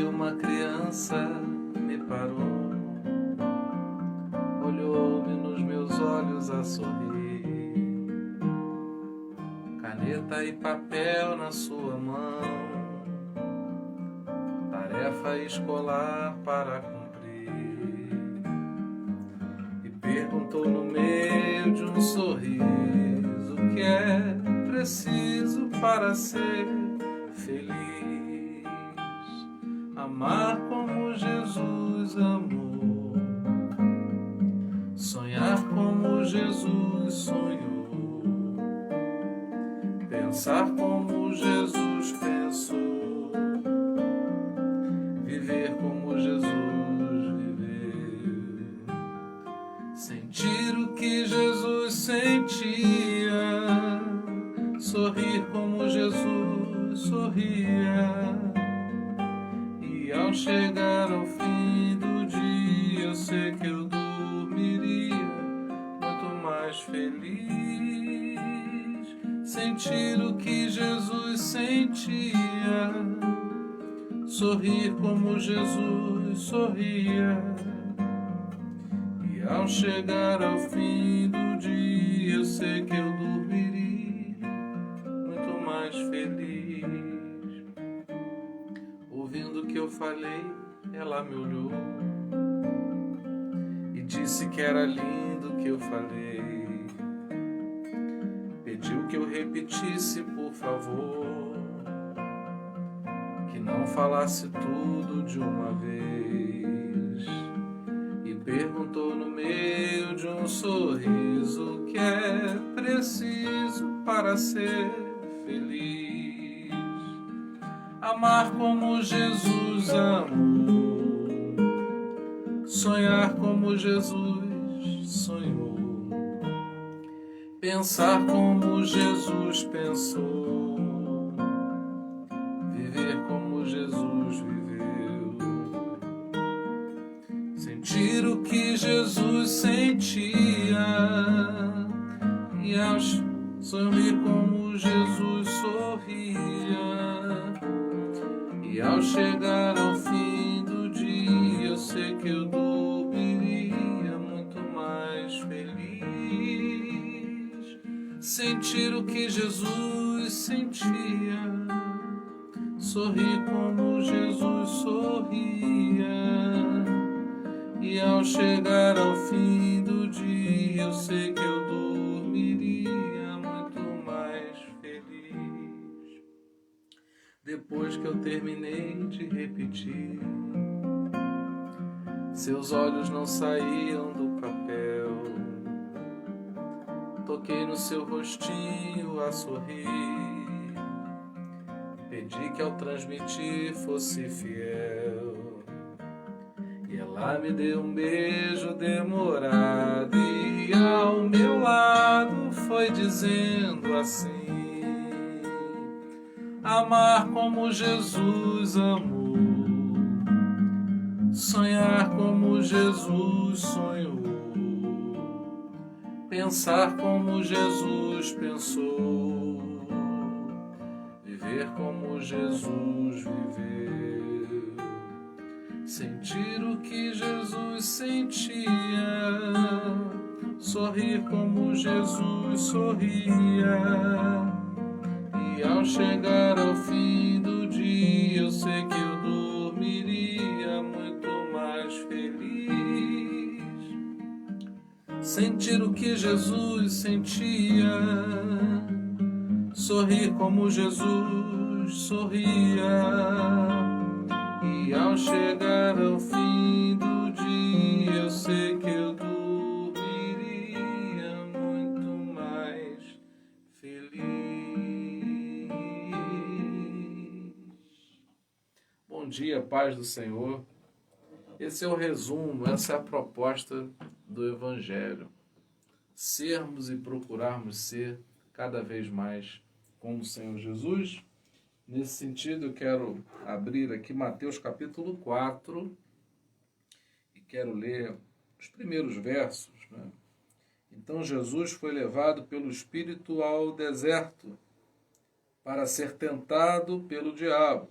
uma criança me parou, olhou-me nos meus olhos a sorrir, caneta e papel na sua mão, tarefa escolar para cumprir, e perguntou no meio de um sorriso o que é preciso para ser feliz. Amar como Jesus amou, sonhar como Jesus sonhou, pensar como Jesus pensou, viver como Jesus viveu, sentir o que Jesus sentia, sorrir como Jesus sorria. E ao chegar ao fim do dia, eu sei que eu dormiria muito mais feliz. Sentir o que Jesus sentia, sorrir como Jesus sorria. E ao chegar ao fim do dia, eu sei que eu dormiria muito mais feliz. Ouvindo o que eu falei, ela me olhou e disse que era lindo o que eu falei. Pediu que eu repetisse, por favor, que não falasse tudo de uma vez. E perguntou no meio de um sorriso o que é preciso para ser feliz. Amar como Jesus amou, sonhar como Jesus sonhou, pensar como Jesus pensou, viver como Jesus viveu, sentir o que Jesus sentia e ao sorrir como Jesus sorria. E ao chegar ao fim do dia, eu sei que eu dormiria muito mais feliz. Sentir o que Jesus sentia, sorrir como Jesus sorria. E ao chegar ao fim do dia, eu sei que eu dormiria muito mais feliz. Depois que eu terminei de repetir, seus olhos não saíam do papel. Toquei no seu rostinho a sorrir, pedi que ao transmitir fosse fiel. E ela me deu um beijo demorado e ao meu lado foi dizendo assim: amar como Jesus amou, sonhar como Jesus sonhou, pensar como Jesus pensou, viver como Jesus viveu, sentir o que Jesus sentia, sorrir como Jesus sorria. E ao chegar ao fim do dia, eu sei que eu dormiria muito mais feliz. Sentir o que Jesus sentia, sorrir como Jesus sorria. E ao chegar ao fim do dia, eu sei que eu dormiria muito mais feliz. Bom dia, paz do Senhor. Esse é o resumo, essa é a proposta do Evangelho. Sermos e procurarmos ser cada vez mais como o Senhor Jesus. Nesse sentido, eu quero abrir aqui Mateus capítulo 4 e quero ler os primeiros versos, né? Então Jesus foi levado pelo Espírito ao deserto para ser tentado pelo diabo.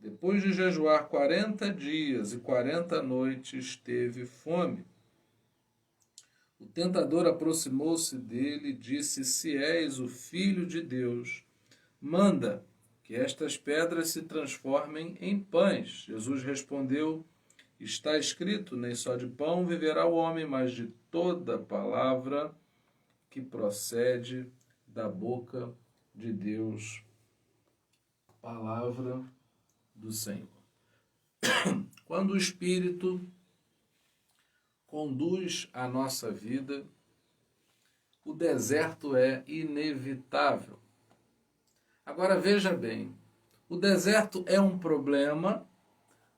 depois de jejuar 40 dias e 40 noites, teve fome. O tentador aproximou-se dele e disse: Se és o Filho de Deus, manda que estas pedras se transformem em pães. Jesus respondeu: Está escrito, nem só de pão viverá o homem, mas de toda palavra que procede da boca de Deus. Palavra do Senhor. Quando o Espírito conduz a nossa vida, o deserto é inevitável. Agora veja bem, o deserto é um problema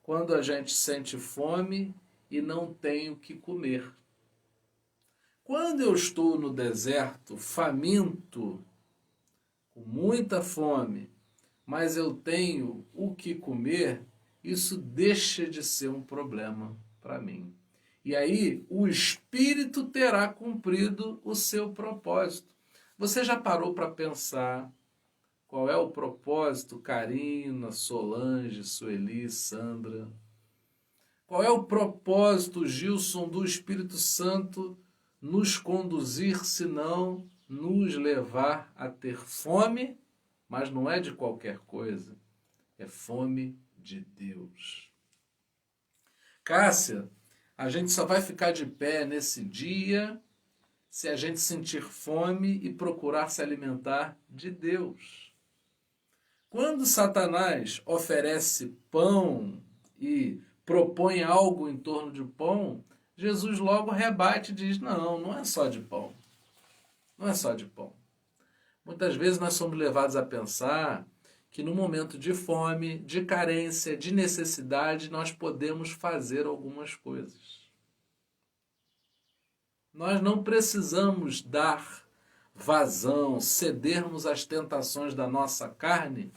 quando a gente sente fome e não tem o que comer. Quando eu estou no deserto, faminto, com muita fome, mas eu tenho o que comer, isso deixa de ser um problema para mim. E aí o Espírito terá cumprido o seu propósito. Você já parou para pensar qual é o propósito, Karina, Solange, Sueli, Sandra? Qual é o propósito, Gilson, do Espírito Santo nos conduzir, senão nos levar a ter fome, mas não é de qualquer coisa, é fome de Deus. Cássia, a gente só vai ficar de pé nesse dia se a gente sentir fome e procurar se alimentar de Deus. Quando Satanás oferece pão e propõe algo em torno de pão, Jesus logo rebate e diz: não é só de pão. Não é só de pão. Muitas vezes nós somos levados a pensar que no momento de fome, de carência, de necessidade, nós podemos fazer algumas coisas. Nós não precisamos dar vazão, cedermos às tentações da nossa carne.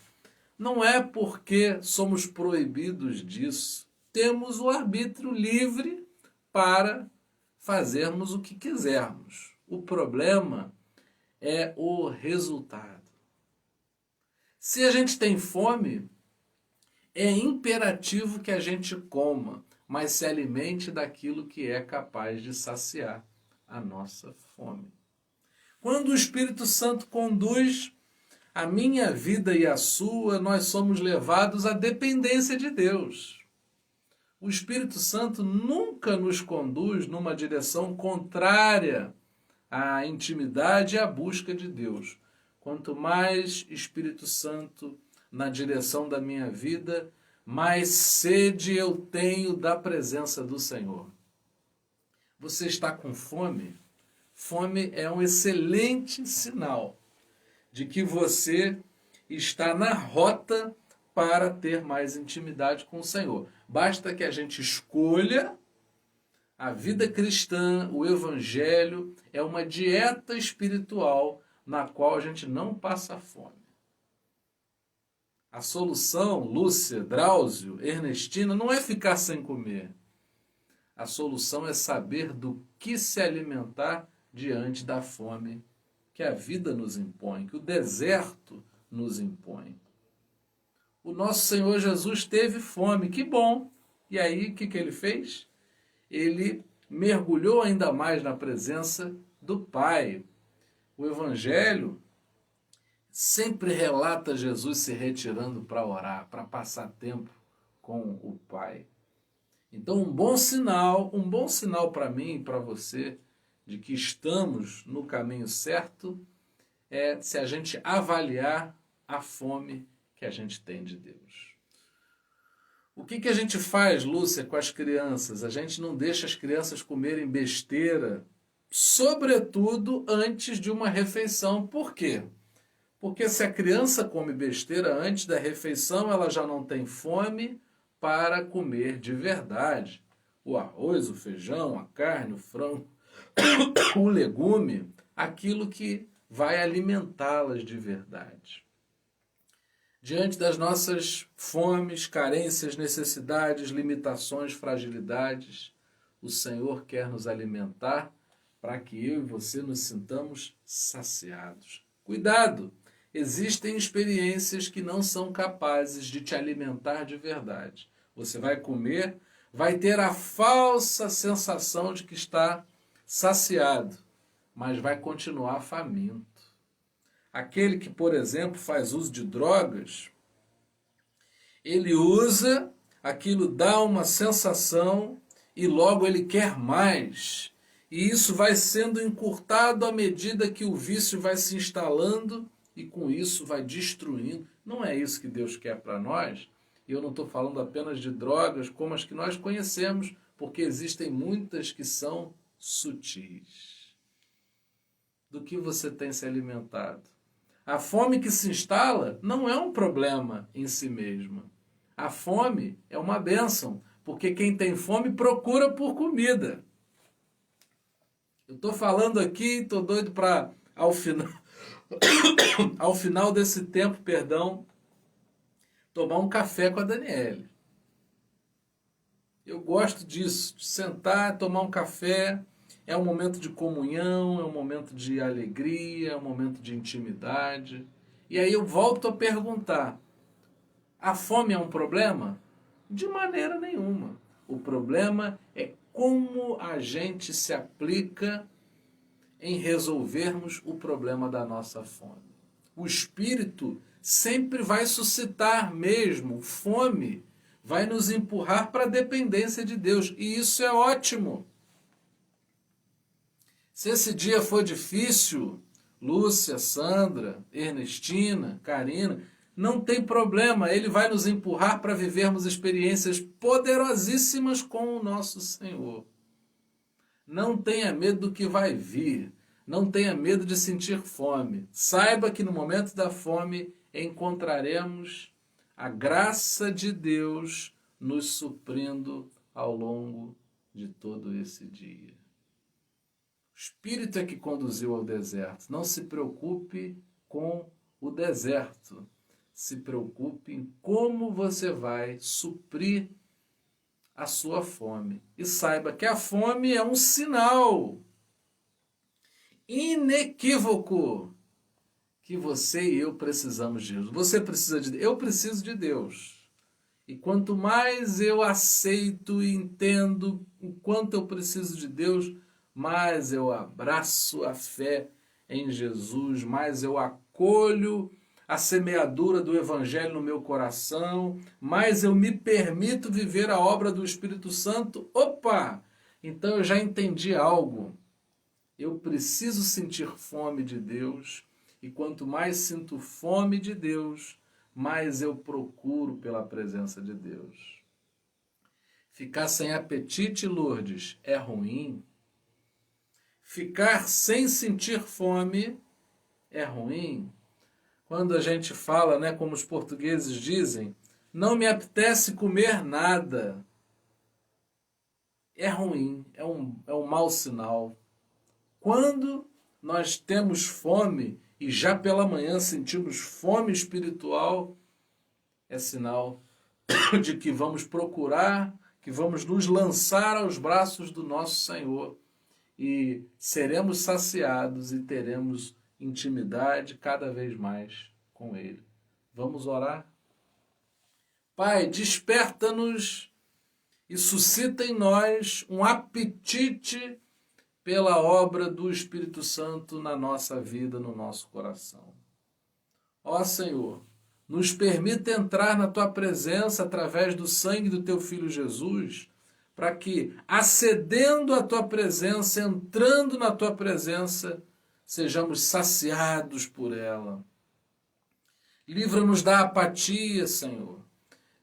Não é porque somos proibidos disso. Temos o arbítrio livre para fazermos o que quisermos. O problema é o resultado. Se a gente tem fome, é imperativo que a gente coma, mas se alimente daquilo que é capaz de saciar a nossa fome. Quando o Espírito Santo conduz a minha vida e a sua, nós somos levados à dependência de Deus. O Espírito Santo nunca nos conduz numa direção contrária à intimidade e à busca de Deus. Quanto mais Espírito Santo na direção da minha vida, mais sede eu tenho da presença do Senhor. Você está com fome? Fome é um excelente sinal de que você está na rota para ter mais intimidade com o Senhor. Basta que a gente escolha. A vida cristã, o Evangelho, é uma dieta espiritual na qual a gente não passa fome. A solução, Lúcia, Drauzio, Ernestina, não é ficar sem comer. A solução é saber do que se alimentar diante da fome que a vida nos impõe, que o deserto nos impõe. O nosso Senhor Jesus teve fome, que bom. E aí, o que ele fez? Ele mergulhou ainda mais na presença do Pai. O Evangelho sempre relata Jesus se retirando para orar, para passar tempo com o Pai. Então, um bom sinal para mim e para você de que estamos no caminho certo é se a gente avaliar a fome que a gente tem de Deus. O que a gente faz, Lúcia, com as crianças? A gente não deixa as crianças comerem besteira, sobretudo antes de uma refeição. Por quê? Porque se a criança come besteira antes da refeição, ela já não tem fome para comer de verdade. O arroz, o feijão, a carne, o frango, o legume, aquilo que vai alimentá-las de verdade. Diante das nossas fomes, carências, necessidades, limitações, fragilidades, o Senhor quer nos alimentar para que eu e você nos sintamos saciados. Cuidado! Existem experiências que não são capazes de te alimentar de verdade. Você vai comer, vai ter a falsa sensação de que está saciado, mas vai continuar faminto. Aquele que, por exemplo, faz uso de drogas, ele usa, aquilo dá uma sensação e logo ele quer mais. E isso vai sendo encurtado à medida que o vício vai se instalando e com isso vai destruindo. Não é isso que Deus quer para nós. E eu não estou falando apenas de drogas como as que nós conhecemos, porque existem muitas que são sutis. Do que você tem se alimentado? A fome que se instala não é um problema em si mesma. A fome é uma bênção, porque quem tem fome procura por comida. Eu estou falando aqui, estou doido para, ao final desse tempo, tomar um café com a Daniele. Eu gosto disso, de sentar, tomar um café. É um momento de comunhão, é um momento de alegria, é um momento de intimidade. E aí eu volto a perguntar, a fome é um problema? De maneira nenhuma. O problema é como a gente se aplica em resolvermos o problema da nossa fome. O Espírito sempre vai suscitar mesmo fome, vai nos empurrar para a dependência de Deus. E isso é ótimo. Se esse dia for difícil, Lúcia, Sandra, Ernestina, Karina, não tem problema, ele vai nos empurrar para vivermos experiências poderosíssimas com o nosso Senhor. Não tenha medo do que vai vir, não tenha medo de sentir fome. Saiba que no momento da fome encontraremos a graça de Deus nos suprindo ao longo de todo esse dia. O Espírito é que conduziu ao deserto. Não se preocupe com o deserto. Se preocupe em como você vai suprir a sua fome. E saiba que a fome é um sinal inequívoco que você e eu precisamos de Deus. Você precisa de Deus. Eu preciso de Deus. E quanto mais eu aceito e entendo o quanto eu preciso de Deus, mais eu abraço a fé em Jesus, mais eu acolho a semeadura do Evangelho no meu coração, mais eu me permito viver a obra do Espírito Santo. Opa! Então eu já entendi algo. Eu preciso sentir fome de Deus, e quanto mais sinto fome de Deus, mais eu procuro pela presença de Deus. Ficar sem apetite, Lourdes, é ruim. Ficar sem sentir fome é ruim. Quando a gente fala, né, como os portugueses dizem, não me apetece comer nada. É ruim, é um mau sinal. Quando nós temos fome e já pela manhã sentimos fome espiritual, é sinal de que vamos procurar, que vamos nos lançar aos braços do nosso Senhor e seremos saciados e teremos intimidade cada vez mais com Ele. Vamos orar? Pai, desperta-nos e suscita em nós um apetite pela obra do Espírito Santo na nossa vida, no nosso coração. Ó Senhor, nos permita entrar na Tua presença através do sangue do Teu Filho Jesus, para que, acedendo à Tua presença, entrando na Tua presença, sejamos saciados por ela. Livra-nos da apatia, Senhor.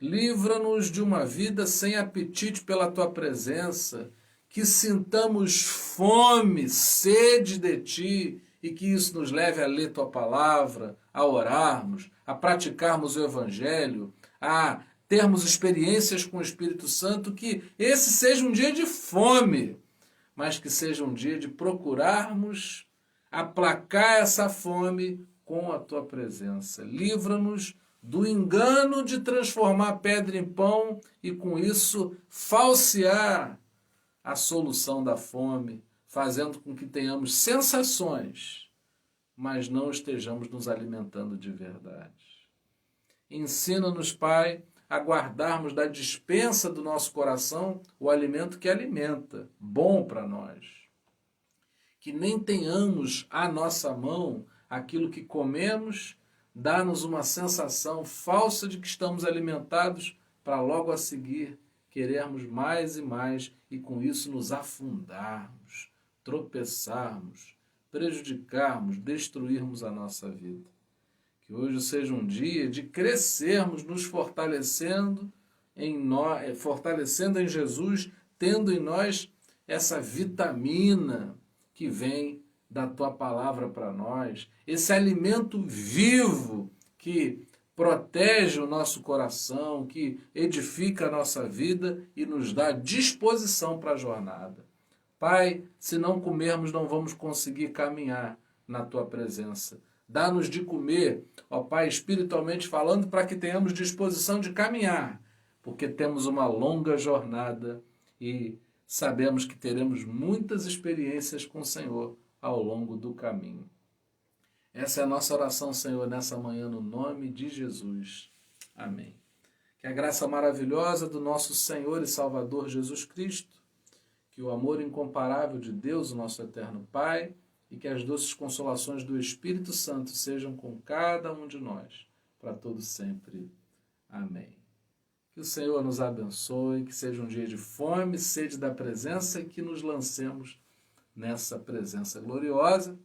Livra-nos de uma vida sem apetite pela Tua presença, que sintamos fome, sede de Ti, e que isso nos leve a ler Tua palavra, a orarmos, a praticarmos o Evangelho, a termos experiências com o Espírito Santo, que esse seja um dia de fome, mas que seja um dia de procurarmos aplacar essa fome com a Tua presença. Livra-nos do engano de transformar pedra em pão e com isso falsear a solução da fome, fazendo com que tenhamos sensações, mas não estejamos nos alimentando de verdade. Ensina-nos, Pai, a guardarmos da despensa do nosso coração o alimento que alimenta, bom para nós. Que nem tenhamos à nossa mão aquilo que comemos, dá-nos uma sensação falsa de que estamos alimentados para logo a seguir querermos mais e mais e com isso nos afundarmos, tropeçarmos, prejudicarmos, destruirmos a nossa vida. Que hoje seja um dia de crescermos, nos fortalecendo fortalecendo em Jesus, tendo em nós essa vitamina que vem da tua palavra para nós, esse alimento vivo que protege o nosso coração, que edifica a nossa vida e nos dá disposição para a jornada. Pai, se não comermos, não vamos conseguir caminhar na tua presença. Dá-nos de comer, ó Pai, espiritualmente falando, para que tenhamos disposição de caminhar, porque temos uma longa jornada e sabemos que teremos muitas experiências com o Senhor ao longo do caminho. Essa é a nossa oração, Senhor, nessa manhã, no nome de Jesus. Amém. Que a graça maravilhosa do nosso Senhor e Salvador Jesus Cristo, que o amor incomparável de Deus, o nosso eterno Pai, e que as doces consolações do Espírito Santo sejam com cada um de nós, para todo sempre. Amém. Que o Senhor nos abençoe, que seja um dia de fome, sede da presença e que nos lancemos nessa presença gloriosa.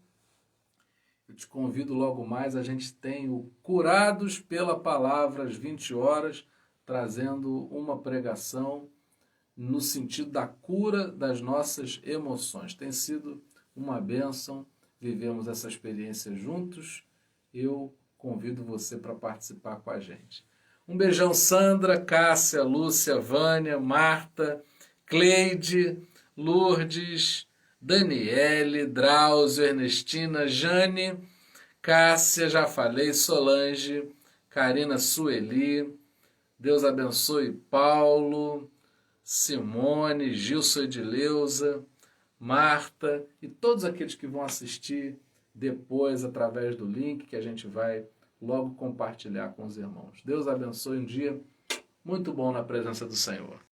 Eu te convido logo mais, a gente tem o Curados pela Palavra às 20 horas, trazendo uma pregação no sentido da cura das nossas emoções. Tem sido uma bênção, vivemos essa experiência juntos. Eu convido você para participar com a gente. Um beijão, Sandra, Cássia, Lúcia, Vânia, Marta, Cleide, Lourdes, Daniele, Drauzio, Ernestina, Jane, Cássia, já falei, Solange, Karina, Sueli, Deus abençoe Paulo, Simone, Gilson, Edileuza, Marta e todos aqueles que vão assistir depois através do link que a gente vai logo compartilhar com os irmãos. Deus abençoe, um dia muito bom na presença do Senhor.